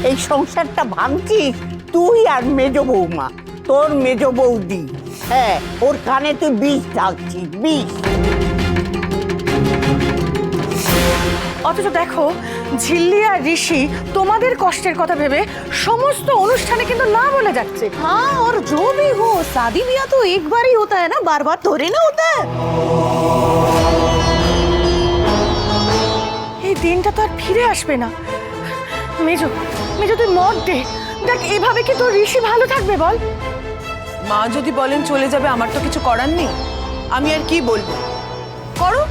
এই সংসারটা ভাঙছিস তুই আর মেজ বৌমা, তোর মেজ বৌদি। হ্যাঁ, ওর কানে তুই বিষ ঢাকছিস, বিষ। অথচ দেখো, ঝিল্লি আর ঋষি তোমাদের কষ্টের কথা ভেবে সমস্ত অনুষ্ঠানে কিন্তু না বলে যাচ্ছে। हाँ, और जो भी हो शादी ब्याह तो एक बार ही होता है ना, बार बार थोड़ी ना होता है। এই দিনটা তো আর ফিরে আসবে না। মেজো, মেজো তুই মত দে। দেখ, এভাবে কি তোর ঋষি ভালো থাকবে বল? মা যদি বলেন চলে যাবে, আমার তো কিছু করার নেই। আমি আর কি বলবো? করো,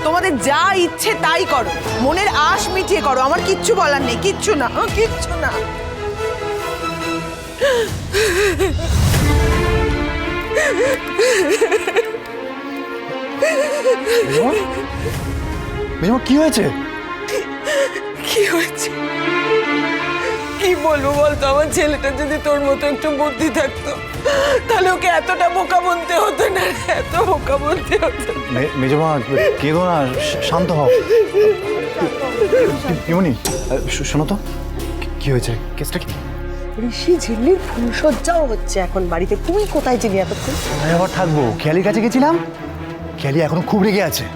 তোমাদের যা ইচ্ছে তাই করো, মনের আশ মিটিয়ে করো, আমার কিচ্ছু বলার নেই, কিচ্ছু না, কিচ্ছু না। মেজমা কি হয়েছে? কি হয়েছে কি বলবো বলতো? আমার ছেলেটা যদি তোর মতো একটু বুদ্ধি থাকতো তাহলে ওকে এতটা বোকা বলতে হতো না, এত বোকা বলতে হতো। মেজমা কেঁদো না, শান্ত হও। পিমনি শোনো তো, কি হয়েছে? কেসটা কি? ঋষি ঝিল্লির ফুলসজ্জাও হচ্ছে এখন বাড়িতে। তুমি কোথায় ছিলি এতক্ষণ? আমি আবার থাকবো, খেয়ালির কাছে গেছিলাম। খেয়ালি এখনো খুব রেগে আছে,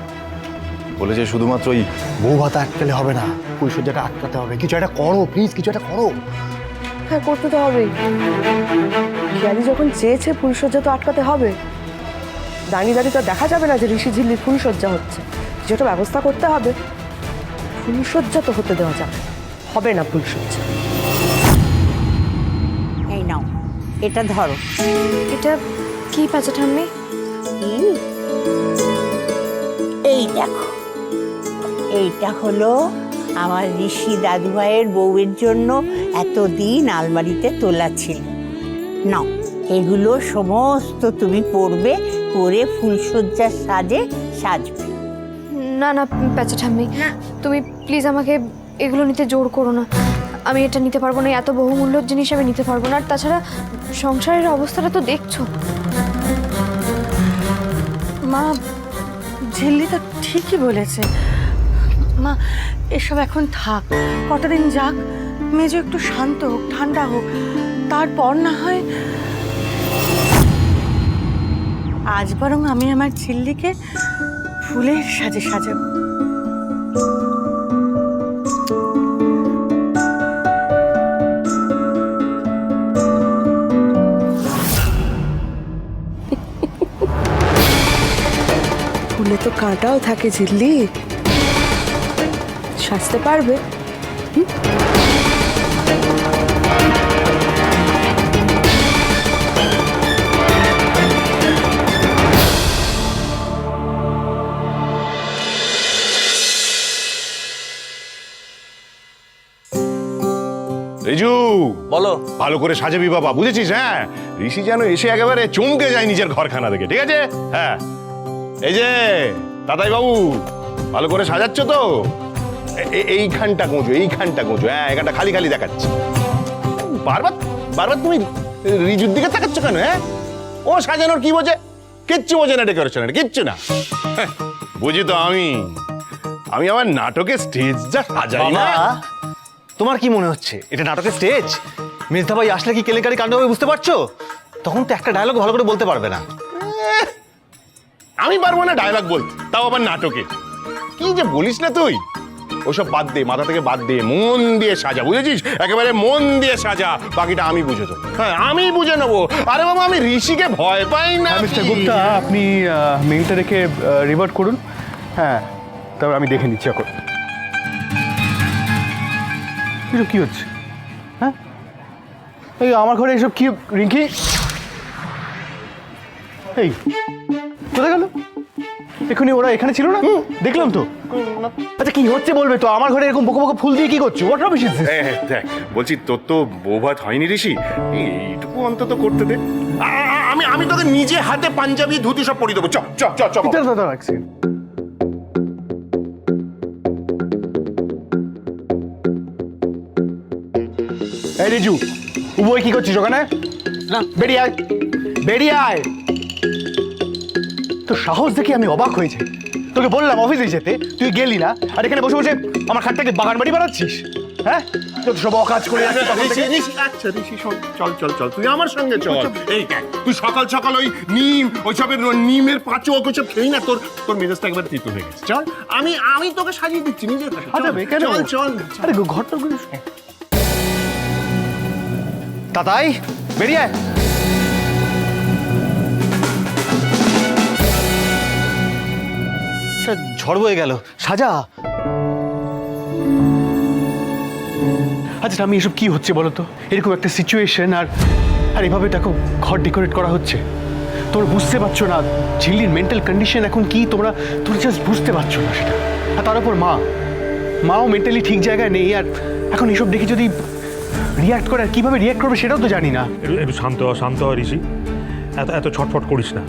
বলেছে শুধুমাত্র ওই বউ ভাতা আটকালে হবে না, ফুলসজ্জাটা আটকাতে হবে। কিছু একটা করো প্লিজ, কিছু একটা করো। হ্যাঁ, করতে তো হবেই। খেয়ালি যখন চেয়েছে ফুলসজ্জা তো আটকাতে হবে। দাঁড়িয়ে দাঁড়িয়ে তো দেখা যাবে না যে ঋষি ঝিল্লির ফুলসজ্জা হচ্ছে। কিছু একটা ব্যবস্থা করতে হবে। ফুলসজ্জা তো হতে দেওয়া যাবে, হবে না ফুলসজ্জা। এই নাও, এটা ধরো। এটা কি পাচা ঠাম্মি? এই দেখো, এইটা হলো আমার ঋষি দাদুভাইয়ের বউয়ের জন্য এতদিন আলমারিতে তোলা ছিল। নাও, এগুলো সমস্ত তুমি পরবে, পরে ফুলসজ্জার সাজে সাজবে। না না পাচা ঠাম্মি, তুমি প্লিজ আমাকে এগুলো নিতে জোর করো না। আমি এটা নিতে পারবো না, এত বহুমূল্যর জিনিস আমি নিতে পারবো না। আর তাছাড়া সংসারের অবস্থাটা তো দেখছো। মা, ঝিল্লি তো ঠিকই বলেছে। মা, এসব এখন থাক, কটা দিন যাক, মেজো একটু শান্ত হোক, ঠান্ডা হোক, তারপর না হয়। আজ বরং আমি আমার ঝিল্লিকে ফুলের সাজে সাজাবো। ফুলে তো কাঁটাও থাকে ঝিল্লি, সাজতে পারবে। রিজু, বলো। ভালো করে সাজাবি বাবা, বুঝেছিস? হ্যাঁ, ঋষি যেন এসে একেবারে চমকে যায় নিজের ঘরখানা দেখে, ঠিক আছে? হ্যাঁ, এই যে দাদাই বাবু, ভালো করে সাজাচ্ছ তো? এইখানটা গোঁজো, এইখানটা গোঁজো। হ্যাঁ, এখানটা খালি খালি দেখাচ্ছে। বারবার বারবার তুমি রিজুর দিকে তাকাচ্ছ কেন? হ্যাঁ, ও সাজানোর কি বোঝে? কিচ্ছু বোঝে না ডেকোরেশনের, কিচ্ছু না। হ্যাঁ, বুঝি তো আমি আমার নাটকে স্টেজ যা সাজাই না। তোমার কি মনে হচ্ছে এটা নাটকের স্টেজ? মেজদা ভাই আসলে কি কেলেঙ্কারি কাণ্ড হবে বুঝতে পারছো? তখন তো একটা ডায়লগ ভালো করে বলতে পারবে না। আমি পারবো না ডায়লগ বলতে, তাও আবার নাটকে? কি যে বলিস না তুই! ওসব বাদ দে, মাথা থেকে বাদ দে, মন দিয়ে সাজা, বুঝেছিস? একেবারে মন দিয়ে সাজা, বাকিটা আমি বুঝে দেবো। হ্যাঁ, আমি বুঝে নেবো। আরে বাবা, আমি ঋষিকে ভয় পাই না। মিস্টার গুপ্তা, আপনি মেইলটা রেখে রিভার্ট করুন। হ্যাঁ, তারপর আমি দেখে নিচ্ছি এখন। এসব কি হচ্ছে? হ্যাঁ, এই আমার ঘরে এসব কি? রিঙ্কি, এই কোথায় গেল? এখনই ওরা এখানে ছিল না, দেখলাম তো। আচ্ছা, কি হচ্ছে বলবে তো? আমার ঘরে এরকম বোকা বোকা ফুল দিয়ে কি করছো? What rubbish is this? দেখ, বলছি তোর তো বৌভাত হয়নি ঋষি, এইটুকু অন্তত করতে দে। আমি তোকে নিজে হাতে পাঞ্জাবি ধুতি সব পরিয়ে দেবো। চ চ চ চ। দাদা রাখছি। এই রিজু, উবই কি করছিস ওখানে? না, বেরিয়ে আয়, বেরিয়ে আয়। তো সাহস দেখে আমি অবাক হয়েছি। তোকে বললাম অফিসে যেতে, তুই গেলি না, আর এখানে বসে বসে আমার খাটটাকে বাগান বাড়ি বানাচ্ছিস। হ্যাঁ, যত সব অকাজ করে যাচ্ছে তখন থেকে। আচ্ছা ঋষি শোন, চল চল চল, তুই আমার সঙ্গে চল। এই দেখ, তুই সকাল সকাল ওই নিম, ওইসবের নিমের পাঁচক ওইসব খেয়ে না, তোর তোর মেজাজটা একবার তিতো হয়ে গেছে। চল, আমি তোকে সাজিয়ে দিচ্ছি নিজের হাতে। চল, সাজাবে কেন? চল চল। আরে ঘরটা তাতাই বেরিয়ে আয়। একটা ঝড় বয়ে গেল, সাজা। আচ্ছা আমি এসব কি হচ্ছে বলো তো? এরকম একটা সিচুয়েশন আর আর এভাবে দেখো ঘর ডেকোরেট করা হচ্ছে। তোমরা বুঝতে পারছো না ঝিল্লির মেন্টাল কন্ডিশন এখন কি, তোমরা জাস্ট বুঝতে পারছো না সেটা। আর তার উপর মাও মেন্টালি ঠিক জায়গায় নেই। আর এখন এসব দেখে যদি রিয়াক্ট করে, আর কীভাবে রিয়াক্ট করবে সেটাও তো জানি না। একটু শান্ত হ ঋষি, এত ছটফট করিস না।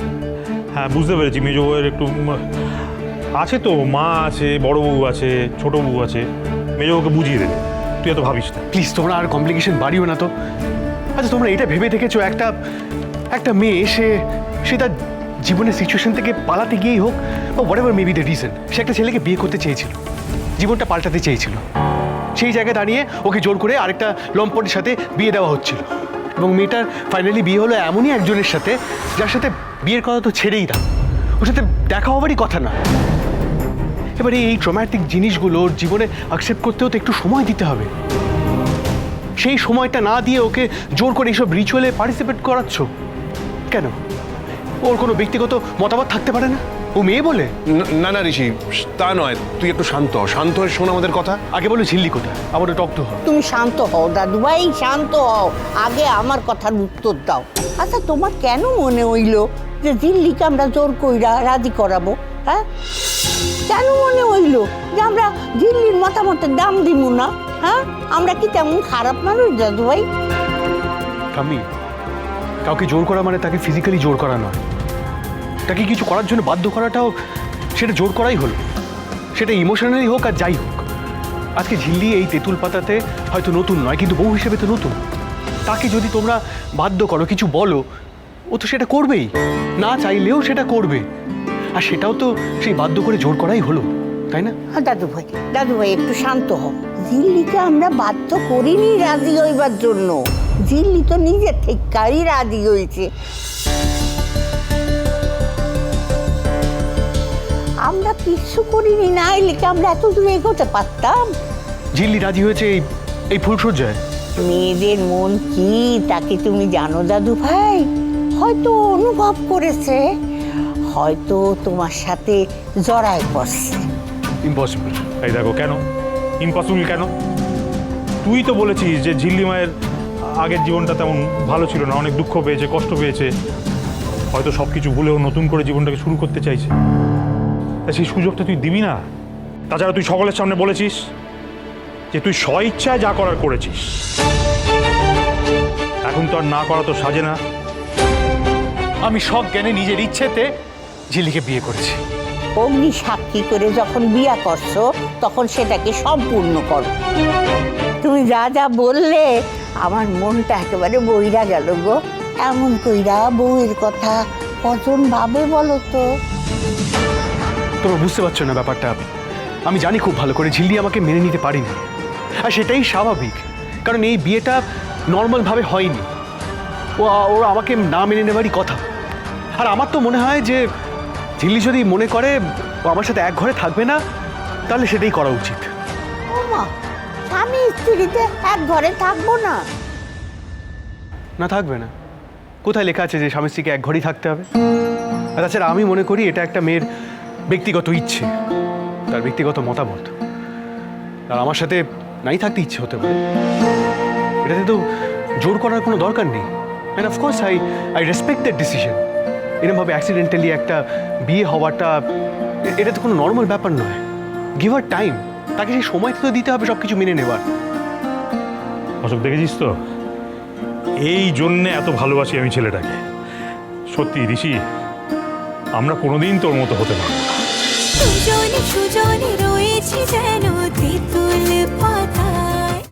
হ্যাঁ বুঝতে পেরেছি, মেজ বউয়ের একটু আছে তো, মা আছে, বড় বউ আছে, ছোট বউ আছে, মেজ বউকে বুঝিয়ে দেবে, তুই এত ভাবিস না। প্লিজ তোমরা আর কমপ্লিকেশন বাড়িও না তো। আচ্ছা তোমরা এটা ভেবে দেখেছো একটা মেয়ে সে তার জীবনের সিচুয়েশন থেকে পালাতে গিয়েই হোক বা whatever maybe the reason, সে একটা ছেলেকে বিয়ে করতে চেয়েছিল, জীবনটা পাল্টাতে চেয়েছিল। সেই জায়গায় দাঁড়িয়ে ওকে জোর করে আরেকটা লম্পটের সাথে বিয়ে দেওয়া হচ্ছিল, এবং মেয়েটার ফাইনালি বিয়ে হলো এমনই একজনের সাথে যার সাথে বিয়ের কথা তো ছেড়েই দাও, ওর সাথে দেখা হবারই কথা না। এবারে এই ট্রমাটিক জিনিসগুলো ওর জীবনে অ্যাকসেপ্ট করতেও তো একটু সময় দিতে হবে। সেই সময়টা না দিয়ে ওকে জোর করে এইসব রিচুয়ালে পার্টিসিপেট করাচ্ছ কেন? ওর কোনো ব্যক্তিগত মতামত থাকতে পারে না? ও মেয়ে বলে? না না ঋষি, তা নয়, তুই একটু শান্ত হয়ে শোন আমাদের কথা। আগে বলো ঝিল্লি কোথায়, আবার টক তো হয়। তুমি শান্ত হও দাদু ভাই, শান্ত হও। আগে আমার কথার উত্তর দাও। আচ্ছা তোমার কেন মনে হইল যে দিল্লিকে আমরা জোর কইরা রাজি করাবো? হ্যাঁ, কেন মনে হইল যে আমরা দিল্লির মতামতের দাম দিব না? হ্যাঁ, আমরা কি তেমন খারাপ মানুষ দাদু ভাই? কামি, কাউকে জোর করা মানে তাকে ফিজিক্যালি জোর করা নয়। তাকে কিছু করার জন্য বাধ্য করাটাও সেটা জোর করাই হলো, সেটা ইমোশনালি হোক আর যাই হোক। আজকে ঝিল্লি এই তেঁতুল পাতাতে হয়তো নতুন নয়, কিন্তু বউ হিসেবে তো নতুন। তাকে যদি তোমরা বাধ্য করো, কিছু বলো, ও তো সেটা করবেই, না চাইলেও সেটা করবে। আর সেটাও তো সেই বাধ্য করে জোর করাই হলো, তাই না? দাদু ভাই একটু শান্ত হও। দিল্লিকে আমরা বাধ্য করিনি রাজি হইবার জন্য, দিল্লি তো নিজের থেকেই রাজি হয়েছে। আমরা কিছু করিনি, না এলে কি আমরা এত দূরে এগোতে পারতাম? ঝিল্লি রাজি হয়েছে এই ফুলসজ্জায়। মেয়েদের মন কি তা কি তুমি জানো দাদু ভাই? হয়তো অনুভব করেছে, হয়তো তোমার সাথে জড়ায় পড়ছে। ইম্পসিবল। এই দেখো, কেন ইম্পসিবল কেন? তুই তো বলেছিস যে ঝিল্লি মায়ের আগের জীবনটা তেমন ভালো ছিল না, অনেক দুঃখ পেয়েছে, কষ্ট পেয়েছে, হয়তো সব কিছু ভুলেও নতুন করে জীবনটাকে শুরু করতে চাইছে। তা সেই সুযোগটা তুই দিবি না? তাছাড়া তুই সকলের সামনে বলেছিস যে তুই স্বইচ্ছায় যা করার করেছিস। এখন তো আর না করা তো সাজে না। আমি সব জ্ঞানে নিজের ইচ্ছেতে ঝিল্লিকে বিয়ে করেছি। অগ্নি সাক্ষী করে যখন বিয়া করছো তখন সেটাকে সম্পূর্ণ করো। তুমি যা যা বললে আমার মনটা একেবারে বইরা গেল গো। এমন কইরা বউয়ের কথা কজন ভাবে বলো তো? তোমরা বুঝতে পারছো না ব্যাপারটা। আমি জানি খুব ভালো করে ঝিল্লি আমাকে মেনে নিতে পারিনি, আর সেটাই স্বাভাবিক, কারণ এই বিয়েটা নর্মালভাবে হয়নি। ওরা আমাকে না মেনে নেওয়ারই কথা। আর আমার তো মনে হয় যে ঝিল্লি যদি মনে করে ও আমার সাথে এক ঘরে থাকবে না, তাহলে সেটাই করা উচিত। ও মা, স্বামী স্ত্রীতে এক ঘরে থাকবো না? না থাকবে না? কোথায় লেখা আছে যে স্বামী স্ত্রীকে এক ঘরেই থাকতে হবে? আর তাছাড়া আমি মনে করি এটা একটা মেয়ের ব্যক্তিগত ইচ্ছে, তার ব্যক্তিগত মতামত। আর আমার সাথে নাই থাকতে ইচ্ছে হতে পারে, এটাতে তো জোর করার কোনো দরকার নেই। And of course I respect that decision. এরকমভাবে অ্যাক্সিডেন্টালি একটা বিয়ে হওয়াটা, এটা তো কোনো নর্মাল ব্যাপার নয়। গিভ আর টাইম, তাকে সেই সময়টা তো দিতে হবে সব কিছু মেনে নেওয়ার। অশোক, দেখেছিস তো, এই জন্যে এত ভালোবাসি আমি ছেলেটাকে। সত্যি ঋষি, আমরা কোনোদিন তোর মতো হতে পারবো না। সুজনে সুজনে রয়েছে যেন তেঁতুল পাতা।